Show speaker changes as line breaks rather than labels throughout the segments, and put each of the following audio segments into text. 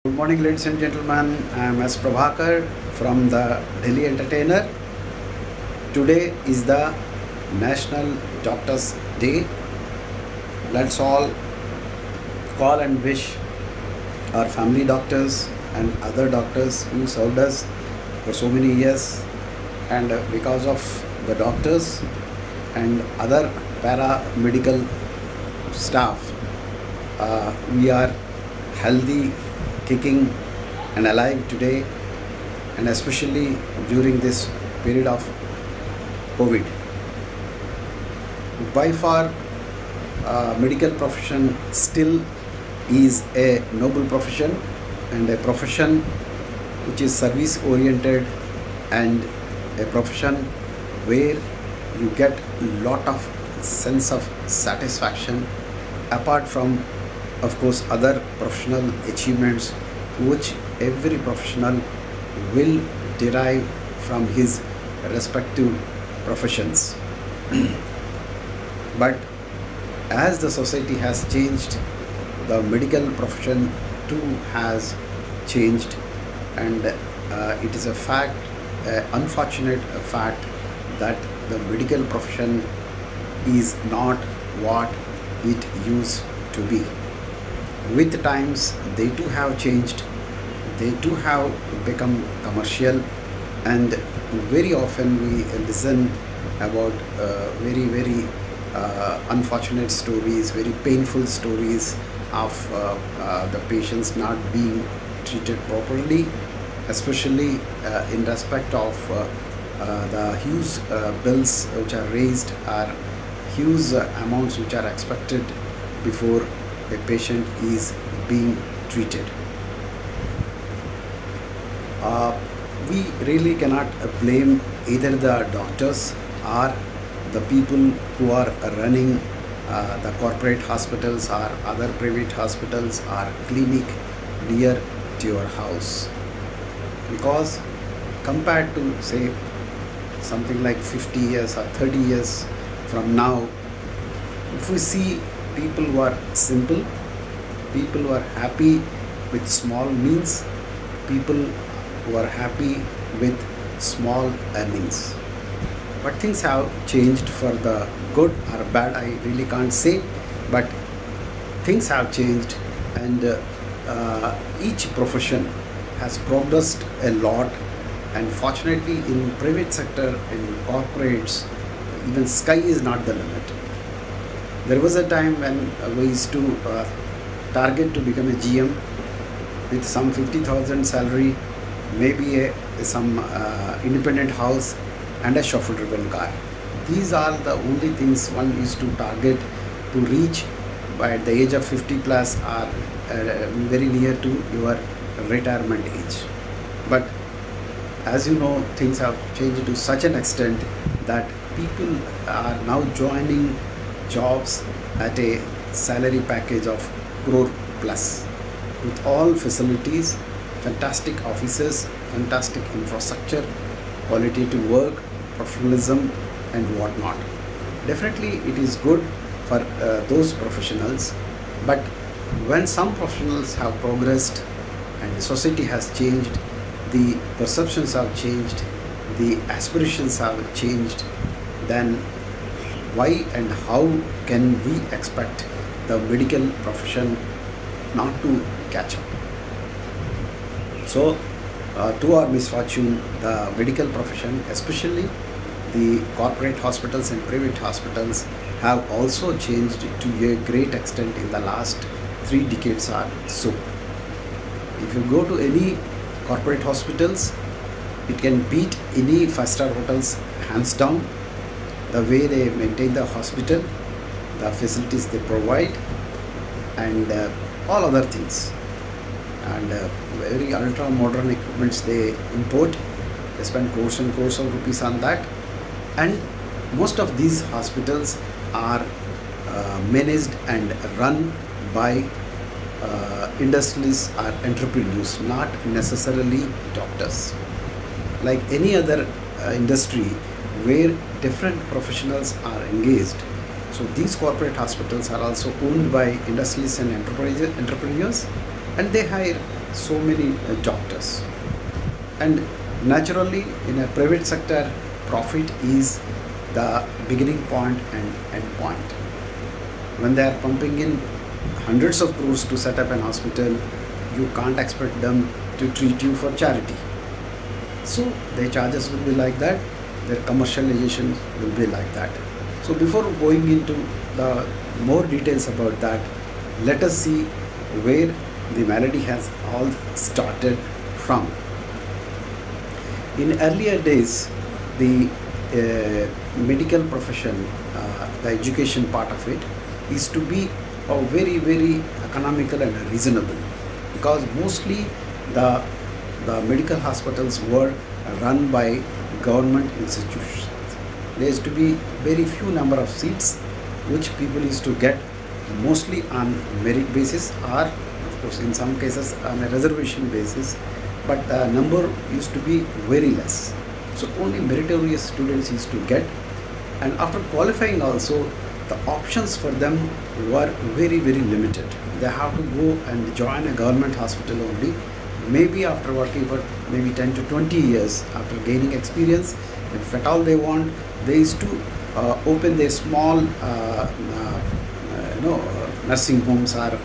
Good morning, ladies and gentlemen. I am S. Prabhakar from the Delhi Entertainer. Today is the National Doctors Day. Let's all call and wish our family doctors and other doctors who served us for so many years, and because of the doctors and other paramedical staff, we are healthy, kicking and alive today, and especially during this period of COVID. By far, medical profession still is a noble profession and a profession which is service oriented, and a profession where you get a lot of sense of satisfaction, apart from, of course, other professional achievements which every professional will derive from his respective professions. But as the society has changed, the medical profession too has changed, and it is a fact, unfortunate fact, that the medical profession is not what it used to be. With times, they too have changed, they too have become commercial, and very often we listen about very unfortunate stories, very painful stories of the patients not being treated properly, especially in respect of the huge bills which are raised, or huge amounts which are expected before a patient is being treated. We really cannot blame either the doctors or the people who are running the corporate hospitals or other private hospitals or clinic near to your house, because compared to, say, something like 50 years or 30 years from now, if we see people who are simple, people who are happy with small means, people who are happy with small earnings. But things have changed for the good or bad, I really can't say, but things have changed, and each profession has progressed a lot. And fortunately, in private sector, in corporates, even sky is not the limit. There was a time when we used to target to become a GM with some 50,000 salary, maybe some independent house and a chauffeur-driven car. These are the only things one used to target to reach by the age of 50 plus, or very near to your retirement age. But as you know, things have changed to such an extent that people are now joining jobs at a salary package of crore plus, with all facilities, fantastic offices, fantastic infrastructure, quality to work, professionalism and whatnot. Definitely it is good for those professionals, but when some professionals have progressed and society has changed, the perceptions have changed, the aspirations have changed, then why and how can we expect the medical profession not to catch up? So, to our misfortune, the medical profession, especially the corporate hospitals and private hospitals, have also changed to a great extent in the last 3 decades or so. If you go to any corporate hospitals, it can beat any 5-star hotels hands down. The way they maintain the hospital, the facilities they provide, and all other things, and very ultra modern equipments they import. They spend crores and crores of rupees on that, and most of these hospitals are managed and run by industries or entrepreneurs, not necessarily doctors. Like any other industry where different professionals are engaged, So these corporate hospitals are also owned by industries and entrepreneurs, and they hire so many doctors. And naturally, in a private sector, profit is the beginning point and end point. When they are pumping in hundreds of crores to set up an hospital, you can't expect them to treat you for charity. So their charges will be like that, their commercialization will be like that. So before going into the more details about that, let us see where the malady has all started from. In earlier days, the medical profession, the education part of it, is to be very, very economical and reasonable, because mostly the medical hospitals were run by government institutions. There used to be very few number of seats which people used to get, mostly on merit basis, or of course in some cases on a reservation basis, but the number used to be very less. So only meritorious students used to get, and after qualifying also, the options for them were very, very limited. They have to go and join a government hospital only. Maybe after working for maybe 10 to 20 years, after gaining experience, if at all they want, they used to open their small nursing homes or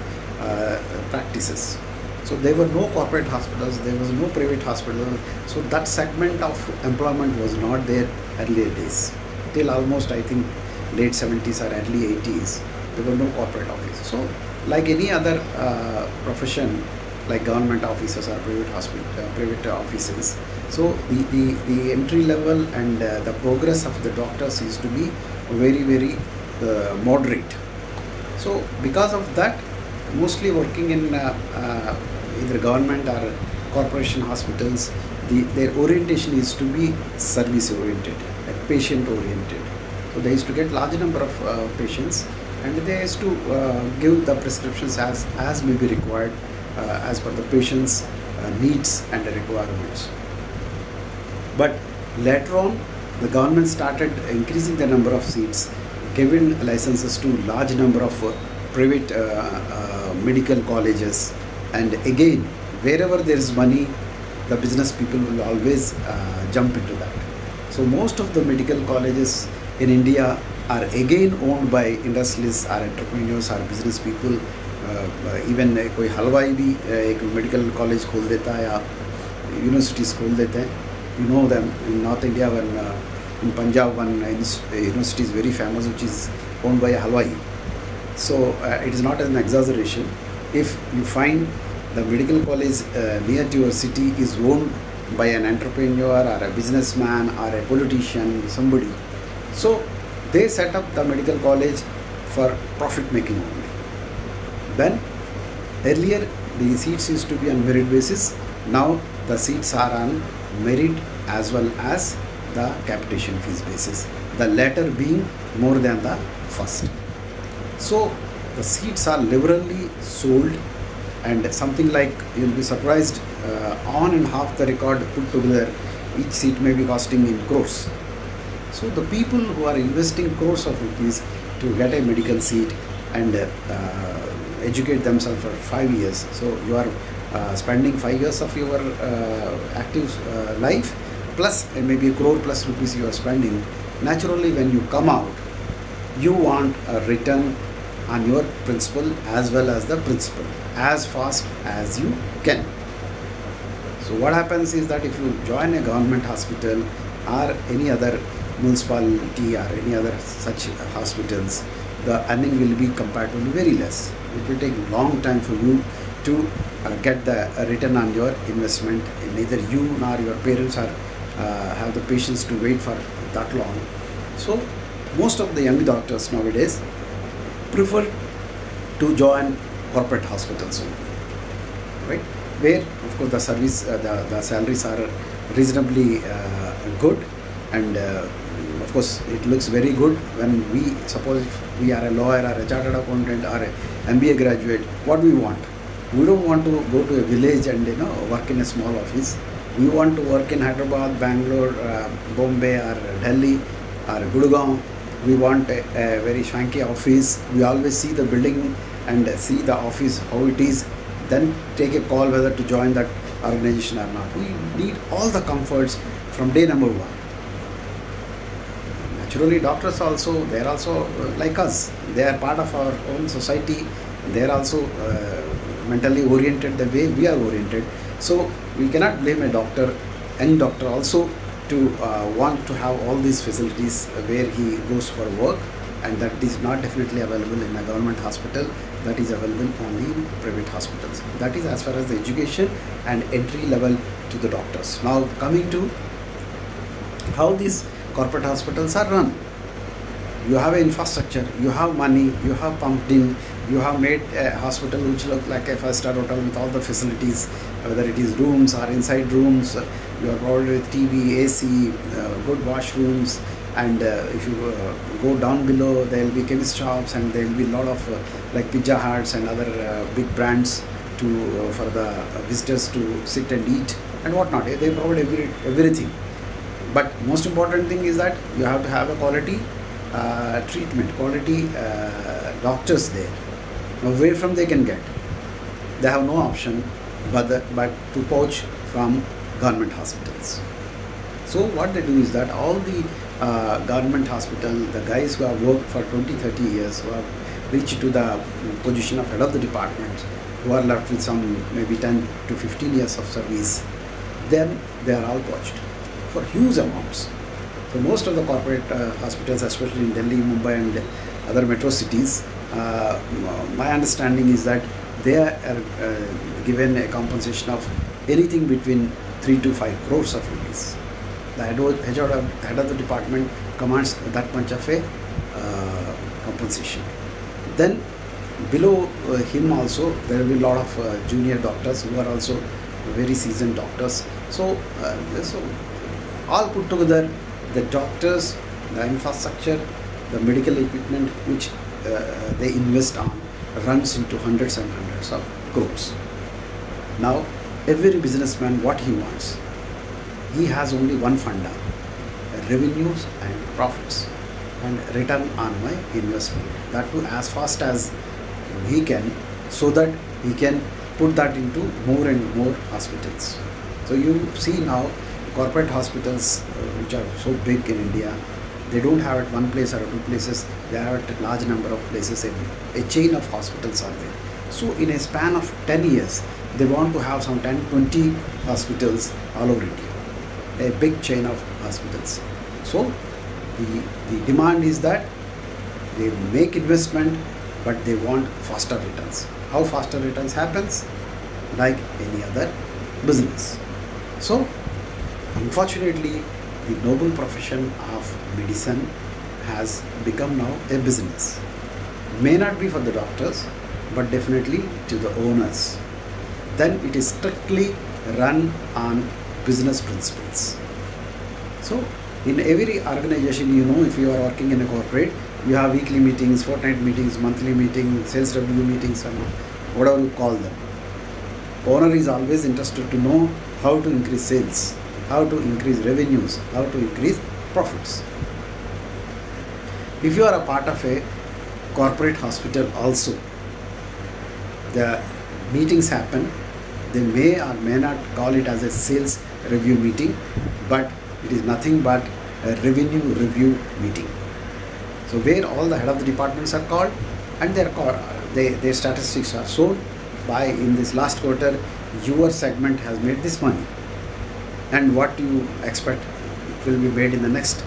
practices. So there were no corporate hospitals, there was no private hospital. So that segment of employment was not there earlier days. Till almost, I think, late 70s or early 80s, there were no corporate offices. So like any other profession, like government offices or private offices, so the entry level and the progress of the doctors used to be very, very moderate. So because of that, mostly working in either government or corporation hospitals, their orientation is to be service oriented, like patient oriented. So they used to get large number of patients, and they used to give the prescriptions as may be required as per the patient's needs and requirements. But later on, the government started increasing the number of seats, giving licenses to large number of private medical colleges, and again, wherever there is money, the business people will always jump into that. So most of the medical colleges in India are again owned by industrialists or entrepreneurs or business people. Even कोई हलवाई भी एक medical college खोल देता है या universities खोल देते हैं. You know them in North India, when in Punjab one university is very famous, which is owned by a halwai. So it is not an exaggeration if you find the medical college near to your city is owned by an entrepreneur or a businessman or a politician, somebody. So they set up the medical college for profit making only. Then earlier the seats used to be on merit basis. Now the seats are on merit as well as the capitation fees basis, the latter being more than the first. So the seats are liberally sold, and something like, you will be surprised, on and half the record put together, each seat may be costing in crores. So the people who are investing crores of rupees to get a medical seat and educate themselves for 5 years. So you are spending 5 years of your active life, plus maybe a crore plus rupees you are spending. Naturally, when you come out, you want a return on your principal as well as the principal as fast as you can. So what happens is that if you join a government hospital or any other municipality or any other such hospitals, the earning will be comparatively very less. It will take a long time for you to get the return on your investment. Neither you nor your parents are have the patience to wait for that long. So most of the young doctors nowadays prefer to join corporate hospitals only, right? Where of course the service, the salaries are reasonably good, and of course it looks very good when we, suppose if we are a lawyer or a chartered accountant or an MBA graduate, what do we want? We don't want to go to a village and work in a small office. We want to work in Hyderabad, Bangalore, Bombay or Delhi or Gurgaon. We want a very swanky office. We always see the building and see the office, how it is. then take a call whether to join that organization or not. We need all the comforts from day number one. Naturally, doctors also, they are also like us. They are part of our own society. They are also mentally oriented the way we are oriented. So we cannot blame a doctor, young doctor also, to want to have all these facilities where he goes for work, and that is not definitely available in a government hospital. That is available only in private hospitals. That is as far as the education and entry level to the doctors. Now coming to how these corporate hospitals are run. You have an infrastructure, you have money, you have pumped in, you have made a hospital which looks like a 5-star hotel with all the facilities, whether it is rooms or inside rooms. You are provided with TV, AC, good washrooms, and if you go down below, there will be chemist shops, and there will be a lot of like Pizza Huts and other big brands to for the visitors to sit and eat and whatnot. They provide everything. But most important thing is that you have to have a quality treatment, quality doctors there. Now where from they can get? They have no option but to poach from government hospitals. So what they do is that all the government hospital, the guys who have worked for 20-30 years, who have reached to the position of head of the department, who are left with some maybe 10 to 15 years of service, then they are all poached for huge amounts. So most of the corporate hospitals, especially in Delhi, Mumbai and other metro cities, my understanding is that they are given a compensation of anything between 3 to 5 crores of rupees. The head of the department commands that much of a compensation. Then below him also there will be a lot of junior doctors who are also very seasoned doctors. So all put together, the doctors, the infrastructure, the medical equipment which they invest on runs into hundreds and hundreds of crores. Now every businessman, what he wants, he has only one funda: revenues and profits and return on my investment. That too as fast as he can, so that he can put that into more and more hospitals. So you see now corporate hospitals which are so big in India, they don't have it one place or two places, they have it a large number of places. A chain of hospitals are there. So in a span of 10 years, they want to have some 10-20 hospitals all over India, a big chain of hospitals. So the demand is that they make investment, but they want faster returns. How faster returns happens? Like any other business. So unfortunately, the noble profession of medicine has become now a business. May not be for the doctors, but definitely to the owners. Then it is strictly run on business principles. So in every organization, you know, if you are working in a corporate, you have weekly meetings, fortnight meetings, monthly meetings, sales review meetings, and whatever you call them. Owner is always interested to know how to increase sales, how to increase revenues, how to increase profits. If you are a part of a corporate hospital also, the meetings happen. They may or may not call it as a sales review meeting, but it is nothing but a revenue review meeting. So where all the head of the departments are called, and their statistics are shown by, in this last quarter, your segment has made this money, and what do you expect it will be made in the next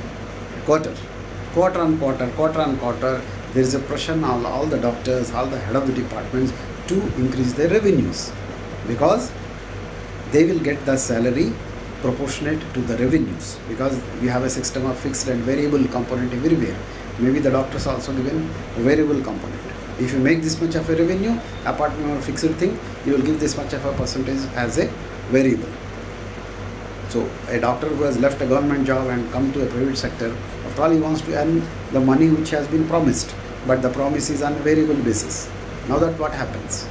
quarter. Quarter on quarter, there is a pressure on all the doctors, all the head of the departments to increase their revenues, because they will get the salary proportionate to the revenues, because we have a system of fixed and variable component everywhere. Maybe the doctors are also given a variable component. If you make this much of a revenue, apart from a fixed thing, you will give this much of a percentage as a variable. So a doctor who has left a government job and come to a private sector, after all he wants to earn the money which has been promised, but the promise is on a variable basis. Now that what happens?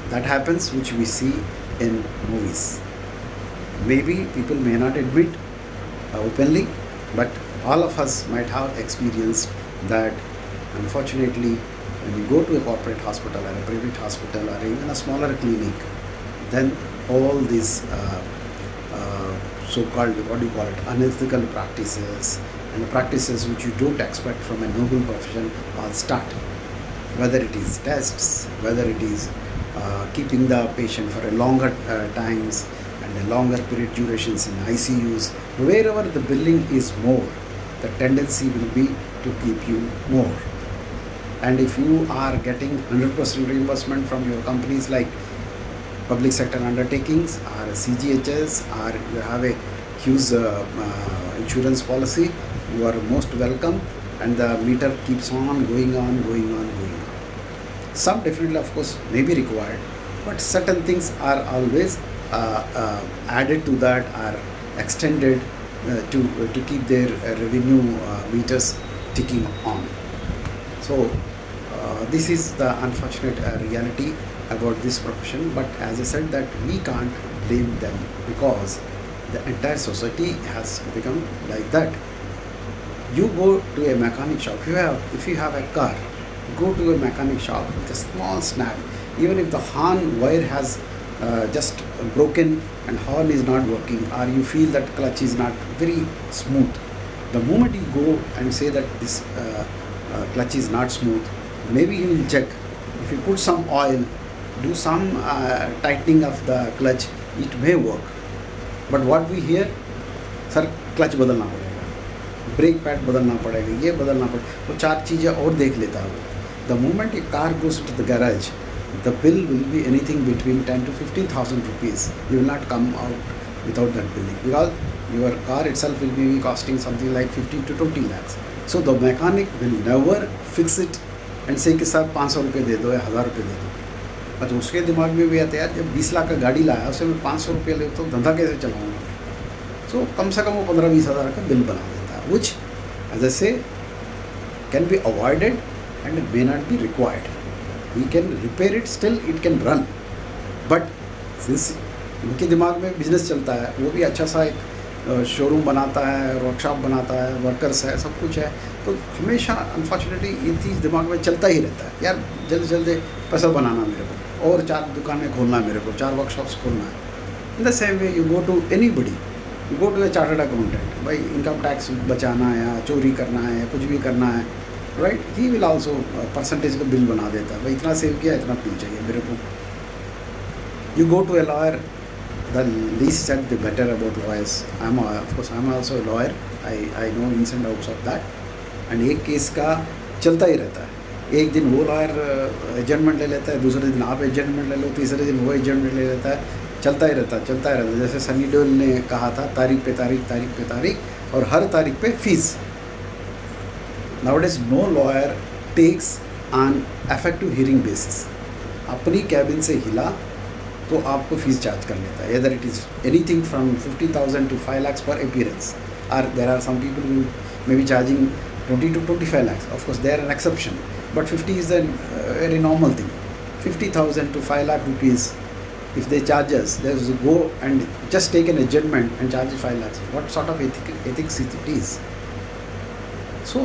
That happens which we see in movies. Maybe people may not admit openly, but all of us might have experienced that unfortunately when you go to a corporate hospital or a private hospital or even a smaller clinic, then all these so-called, what do you call it, unethical practices and the practices which you don't expect from a noble profession all start. Whether it is tests, whether it is keeping the patient for a longer times and a longer period durations in ICUs, wherever the billing is more, the tendency will be to keep you more. And if you are getting 100% reimbursement from your companies like public sector undertakings or CGHS, or you have a huge insurance policy, you are most welcome, and the meter keeps on going on, going on, going on. Some definitely, of course, may be required, but certain things are always added to that, are extended to keep their revenue meters ticking on. So this is the unfortunate reality about this profession. But as I said, that we can't blame them, because the entire society has become like that. You go to a mechanic shop, if you have a car, go to a mechanic shop with a small snag, even if the horn wire has just broken and horn is not working, or you feel that clutch is not very smooth, the moment you go and say that this clutch is not smooth, maybe you will check. If you put some oil, do some tightening of the clutch, it may work. But what we hear, sir, clutch बदलना पड़ेगा, brake pad बदलना पड़ेगा, ये बदलना पड़ेगा, वो 4 चीज़ें और देख लेता है। The moment a car goes to the garage, the bill will be anything between 10 to 15,000 rupees. You will not come out without that billing, because your car itself will be costing something like 15 to 20 lakhs. So the mechanic will never fix it and say कि sir 500 रुपये दे दो या 1000 रुपये दे दो। But उसके दिमाग में भी आता है, यार जब 20 लाख का गाड़ी लाया उसे मैं 500 रुपये ले तो धंधा कैसे चलाऊँगा। सो कम से कम वो 15-20 हज़ार का बिल बना देता है, which as I say can be avoided and it may not be required. He can repair it, still it can run. But since इनके दिमाग में बिजनेस चलता है, वो भी अच्छा सा एक शोरूम बनाता है, वर्कशॉप बनाता है, वर्कर्स है, सब कुछ है, तो हमेशा अनफॉर्चुनेटली ये चीज़ दिमाग में चलता ही रहता है, यार जल्द जल्दी पैसा बनाना मेरे को, और 4 दुकानें खोलना है मेरे को, 4 वर्कशॉप्स खोलना है। In the same way you go to anybody, you go to a chartered accountant, भाई इनकम टैक्स बचाना है या चोरी करना है या कुछ भी करना है, right, he will also percentage का बिल बना देता है, भाई इतना सेव किया, इतना बिल चाहिए मेरे को। You go to a lawyer, the least said the better about lawyers. Of course I'm also a lawyer, I know ins and outs of that, and एक केस का चलता ही रहता है। एक दिन वो लॉयर एडजमेंट ले लेता है, दूसरे दिन आप एडजमेंट ले लो, तीसरे दिन वो एडजमेंट ले लेता है, चलता ही रहता है, चलता ही रहता है। जैसे सनी देओल ने कहा था, तारीख पे तारीख, तारीख पे तारीख, और हर तारीख पे fees. Nowadays no lawyer takes on effective hearing basis. अपनी कैबिन से हिला तो आपको फीस चार्ज कर लेता है, either it is anything from 50,000 to 5 lakhs per appearance, or there are some people who may be charging 20 to 25 lakhs. Of course they are an exception, but 50 is a very normal thing. 50,000 to 5 lakh rupees if they charge us, they will go and just take an adjournment and charge 5 lakhs. What sort of ethics it is? So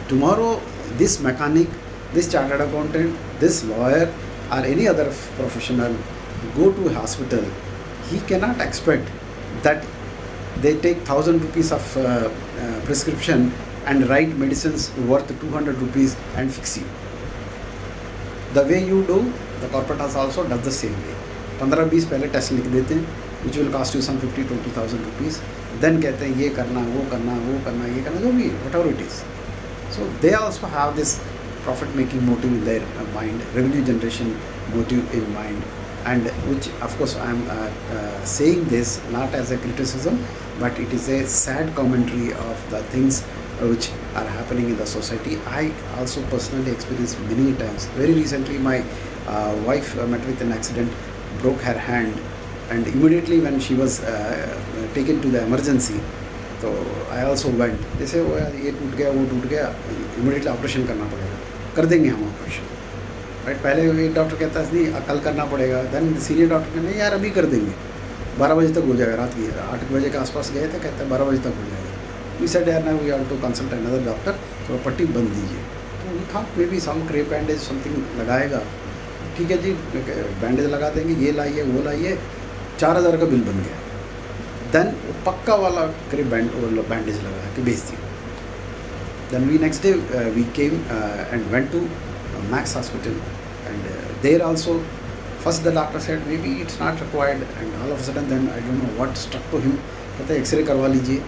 tomorrow this mechanic, this chartered accountant, this lawyer or any other professional go to a hospital, he cannot expect that they take 1,000 rupees of prescription and write medicines worth 200 rupees and fix you. The way you do, the corporate house also does the same way. 15-20 पहले test लिख देते हैं, which will cost you some 50-20,000 rupees. Then कहते हैं ये करना, वो करना, वो करना, ये करना, जो भी whatever it is. So they also have this profit-making motive in their mind, revenue generation motive in mind. And which of course I am saying this not as a criticism, but it is a sad commentary of the things which are happening in the society. I also personally experienced many times. Very recently my wife met with an accident, broke her hand, and immediately when she was taken to the emergency, so I also went. They say oh ये टूट गया, वो टूट गया, immediately operation करना पड़ेगा, कर देंगे हम ऑपरेशन, राइट। पहले एक डॉक्टर कहता है नहीं कल करना पड़ेगा, देन सीनियर डॉक्टर कहते नहीं यार अभी कर देंगे, 12 बजे तक हो जाएगा, रात की 8 बजे के आसपास गए थे, कहते हैं 12 बजे तक हो जाएगा। वी सेड यार ना we have to consult another doctor, तो पट्टी बंद दीजिए। तो thought may be some crepe bandage something लगाएगा, ठीक है जी बैंडेज लगा देंगे, ये लाइए वो लाइए, 4000 का बिल बन गया। देन पक्का वाला क्रेप बैंडेज लगा के भेज दिया। Then we next day we came and went to Max hospital and there also first the doctor said may be it's not required and all of a sudden then I don't know what struck to him, कहते हैं x ray करवा लीजिए।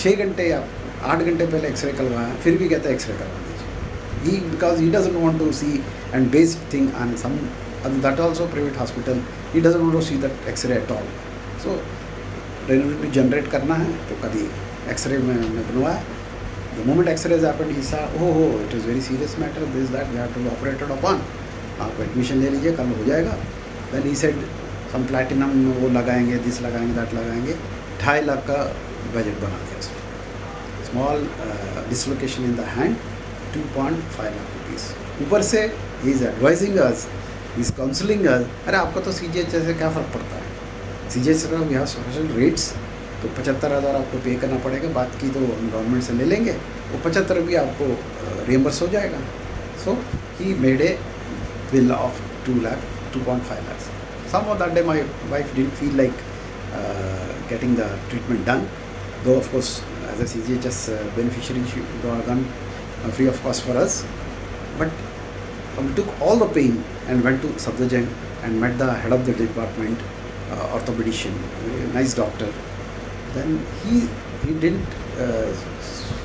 6 घंटे या 8 घंटे पहले x ray करवाया, फिर भी कहता है एक्सरे करवा लीजिए। Because he doesn't want to see and base thing on some that also private hospital, he doesn't want to see that X-ray at all. So रेनोवेटिव जनरेट करना है तो कभी एक्सरे में बनवाया। The moment X-ray happened he saw oh it is very serious matter, this that we have to operate upon, आप admission ले लीजिए कल हो जाएगा। then he said some platinum वो लगाएंगे, दिस लगाएंगे, दैट लगाएंगे, 2.5 लाख का बजट बना दिया उसने। Small dislocation in the hand, 2.5 lakh rupees. ऊपर से he is advising us, he is counselling us, अरे आपको तो CGHS से क्या फ़र्क पड़ता है, CGHS का वी हैव स्पेशल रेट्स, तो 75,000 आपको पे करना पड़ेगा, बात की तो हम गवर्नमेंट से ले लेंगे, वो 75 भी आपको रियम्बर्स हो जाएगा। So he made a bill of 2.5 lakhs. Somehow that day my wife didn't feel like getting the treatment done, though of course as a CGHS beneficiary she got done free of cost for us. But we took all the pain and went to Safdarjung and met the head of the department, orthopedician, very nice doctor. Then he didn't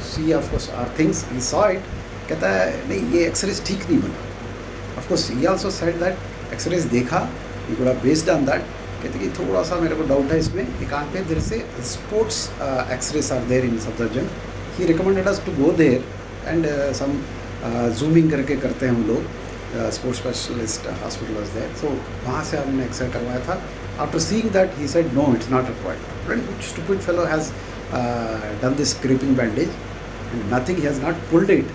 see of course our things, he saw it, कहता है नहीं ये X-rays ठीक नहीं बना। Of course he also said that x-rays देखा, he could have based on that, कहते कि थोड़ा सा मेरे को डाउट है इसमें, एक आँख पे देर से sports X-rays are there in Safdarjung. He recommended us to go there and some zooming करके करते हैं हम लोग, sports specialist hospital was there, so वहाँ से हमने एक्सरे करवाया था। After seeing that he said no it's not required. Very stupid fellow has done this creeping bandage and nothing, he has not pulled it,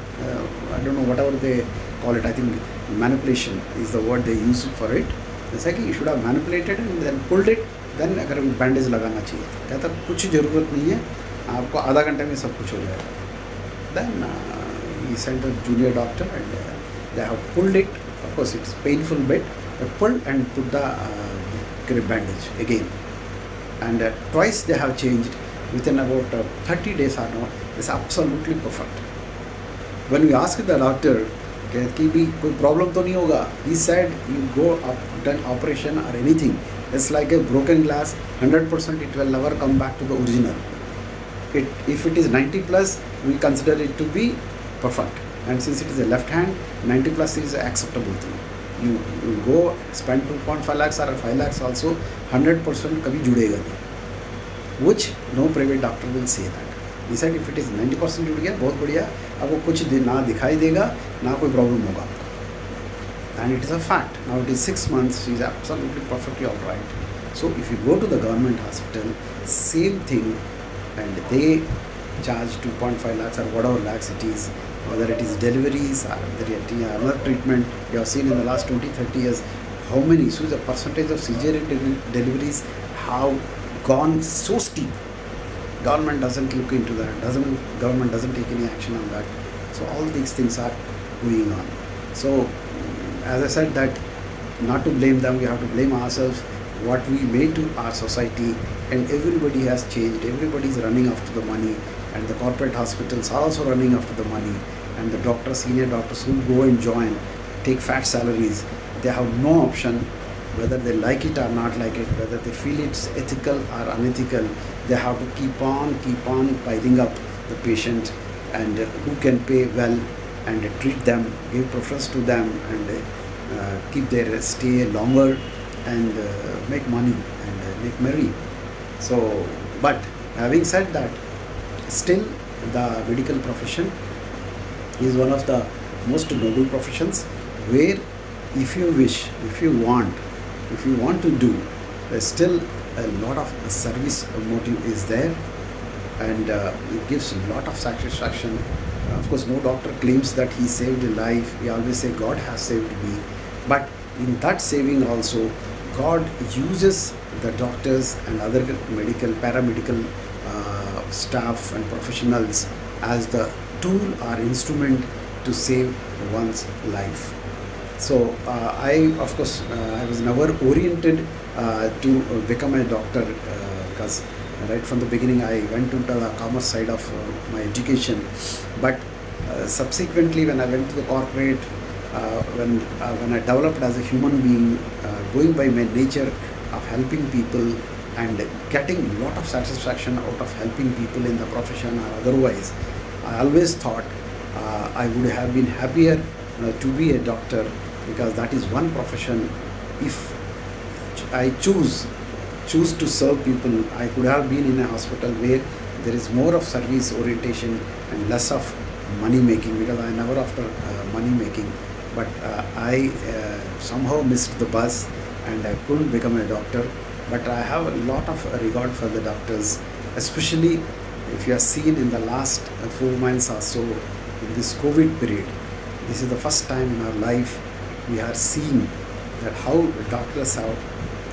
I don't know whatever they call it, I think manipulation is the word they use for it। जैसा कि you should have manipulated and then pulled it, then अगर bandage लगाना चाहिए। कहता कुछ ज़रूरत नहीं है, आपको आधा घंटे में सब कुछ हो जाएगा। then he sent a junior doctor and they have pulled it, of course it's painful bit, they pulled and put the grip bandage again, and twice they have changed within about 30 days or not, is absolutely perfect। when we asked the doctor कि भी कोई problem तो नहीं होगा, he said you go up done operation or anything, it's like a broken glass, 100% it will never come back to the original। If it is 90 plus we consider it to be perfect, and since it is a left hand, 90 plus is an acceptable thing। you go spend 2.5 lakhs or 5 lakhs also, 100% कभी जुड़ेगा नहीं, which no private doctor will say that। he said if it is 90% जुड़ गया बहुत बढ़िया, आपको कुछ ना दिखाई देगा ना कोई प्रॉब्लम होगा आपको, and it is a fact। now it is 6 months, she is absolutely perfectly all right। so if you go to the government hospital, same thing, and they charge 2.5 lakhs or whatever lakhs it is, whether it is deliveries or whether it is another treatment, you have seen in the last 20-30 years how many, so the percentage of cesarean deliveries have gone so steep। government doesn't look into that, government doesn't take any action on that, so all these things are going on। so as I said that not to blame them, we have to blame ourselves, what we made to our society, and everybody has changed, everybody is running after the money, and the corporate hospitals are also running after the money, and the doctors, senior doctors who go and join take fat salaries, they have no option, whether they like it or not like it, whether they feel it's ethical or unethical, they have to keep on piling up the patient, and who can pay well and treat them, give preference to them, and keep their stay longer and make money and make merry। so but having said that, still the medical profession is one of the most noble professions, where if you wish, if you want to do, there's still a lot of service motive is there, and it gives a lot of satisfaction। of course no doctor claims that he saved a life, we always say God has saved me, but in that saving also God uses the doctors and other medical paramedical staff and professionals as the tool or instrument to save one's life. So I, of course, I was never oriented to become a doctor, because right from the beginning I went into the commerce side of my education. But subsequently, when I went to the corporate, when I developed as a human being, going by my nature of helping people and getting a lot of satisfaction out of helping people in the profession or otherwise, I always thought I would have been happier to be a doctor, because that is one profession. If I choose to serve people, I could have been in a hospital where there is more of service orientation and less of money making, because I never after money making. But I somehow missed the bus and I couldn't become a doctor. But I have a lot of regard for the doctors, especially if you have seen in the last 4 months or so in this COVID period. This is the first time in our life we are seeing that how doctors have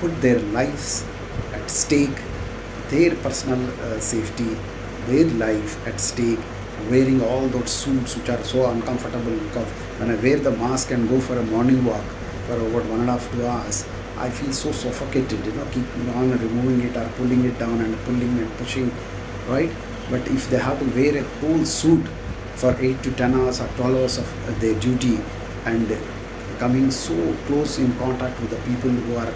put their lives at stake, their personal safety, their life at stake, wearing all those suits which are so uncomfortable. Because when I wear the mask and go for a morning walk for about 1.5 to 2 hours, I feel so suffocated, keep on removing it or pulling it down and pulling and pushing, right? But if they have to wear a whole suit for 8 to 10 hours or 12 hours of their duty, and coming so close in contact with the people who are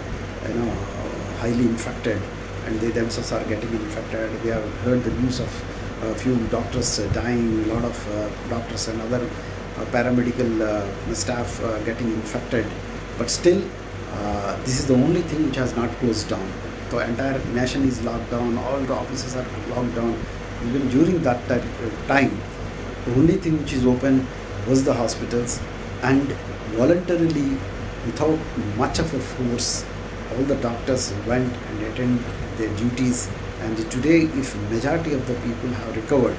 highly infected, and they themselves are getting infected. We have heard the news of a few doctors dying, a lot of doctors and other paramedical staff getting infected. But still, this is the only thing which has not closed down. The entire nation is locked down, all the offices are locked down. Even during that time, the only thing which is open was the hospitals, and voluntarily, without much of a force, all the doctors went and attended their duties. And today, if majority of the people have recovered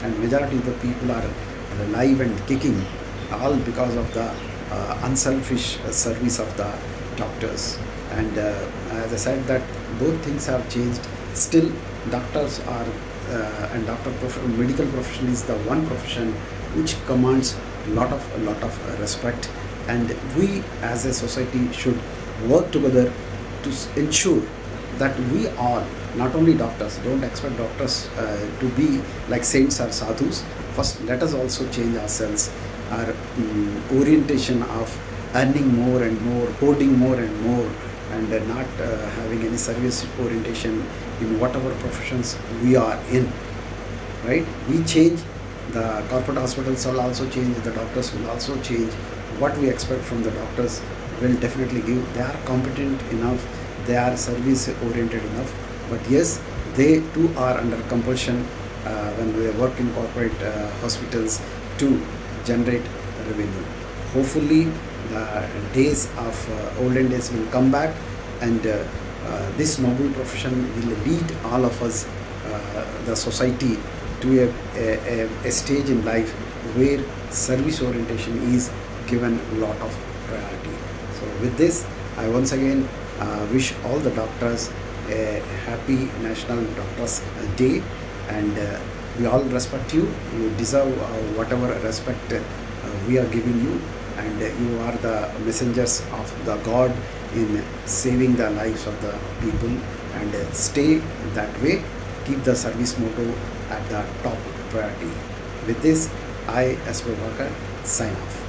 and majority of the people are alive and kicking, all because of the unselfish service of the doctors. And as I said, that both things have changed. Still, doctors are and medical profession is the one profession which commands a lot of respect, and we as a society should work together to ensure that we all, not only doctors, don't expect doctors to be like saints or sadhus. First, let us also change ourselves, our orientation of earning more and more, hoarding more and more, and not having any service orientation in whatever professions we are in, right? We change, the corporate hospitals will also change, the doctors will also change. What we expect from the doctors will definitely give. They are competent enough, they are service oriented enough, but yes, they too are under compulsion when they work in corporate hospitals to generate revenue. Hopefully the days of olden days will come back, and this noble profession will lead all of us, the society, to a stage in life where service orientation is given a lot of priority. So with this, I once again wish all the doctors a happy National Doctors Day, and we all respect you. You deserve whatever respect we are giving you, and you are the messengers of the God in saving the lives of the people, and stay that way. Keep the service motto at the top priority. With this, I, S. Prabhakar, sign off.